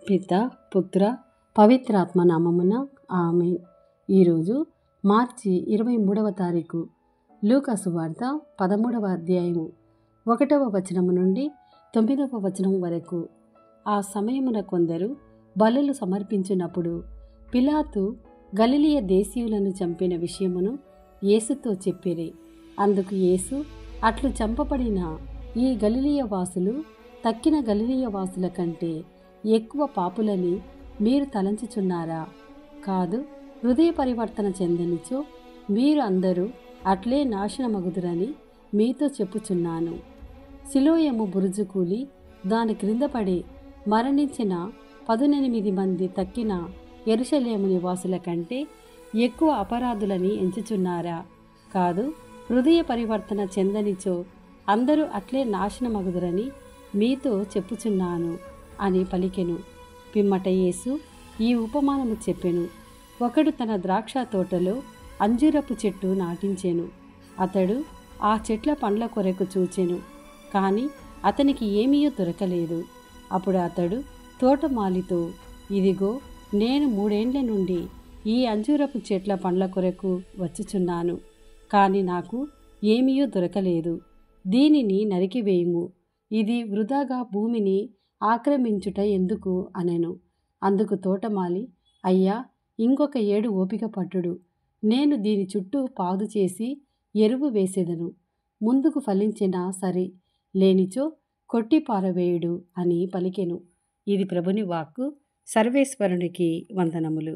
పిత పుత్ర పవిత్రాత్మ నామమున ఆమేన్. ఈరోజు మార్చి 23వ తారీఖు. లూకా సువార్త 13వ అధ్యాయము 1వ వచనము నుండి 9వ వచనం వరకు. ఆ సమయమున కొందరు బలులు సమర్పించినప్పుడు పిలాతు గలిలయ దేశీయులను చంపిన విషయమును యేసుతో చెప్పిరి. అందుకు యేసు, అట్లు చంపబడిన ఈ గలిలయ వాసులు తక్కిన గలిలయ వాసుల కంటే ఎక్కువ పాపులని మీరు తలంచుచున్నారా? కాదు, హృదయ పరివర్తన చెందనిచో మీరు అందరూ అట్లే నాశనమగుదురని మీతో చెప్పుచున్నాను. సిలోయము బురుజు కూలి దాని క్రింద పడి మరణించిన 18 మంది తక్కిన యెరూషలేము నివాసుల కంటే ఎక్కువ అపరాధులని ఎంచుచున్నారా? కాదు, హృదయ పరివర్తన చెందనిచో అందరూ అట్లే నాశనమగుదురని మీతో చెప్పుచున్నాను అని పలికెను. పిమ్మట యేసు ఈ ఉపమానము చెప్పెను. ఒకడు తన ద్రాక్ష తోటలో అంజూరపు చెట్టు నాటించెను. అతడు ఆ చెట్ల పండ్ల కొరకు చూచెను, కానీ అతనికి ఏమీయూ దొరకలేదు. అప్పుడు అతడు తోటమాలితో, ఇదిగో, నేను 3 ఏండ్ల నుండి ఈ అంజూరపు చెట్ల పండ్ల కొరకు వచ్చుచున్నాను, కానీ నాకు ఏమీయూ దొరకలేదు. దీనిని నరికివేయుము, ఇది వృధాగా భూమిని ఆక్రమించుట ఎందుకు అనెను. అందుకు తోటమాలి, అయ్యా, ఇంకొక 7 ఓపిక పట్టుడు, నేను దీని చుట్టూ పాదు చేసి ఎరువు వేసేదను. ముందుకు ఫలించినా సరి, లేనిచో కొట్టి పారవేయుడు అని పలికెను. ఇది ప్రభుని వాక్కు. సర్వేశ్వరునికి వందనములు.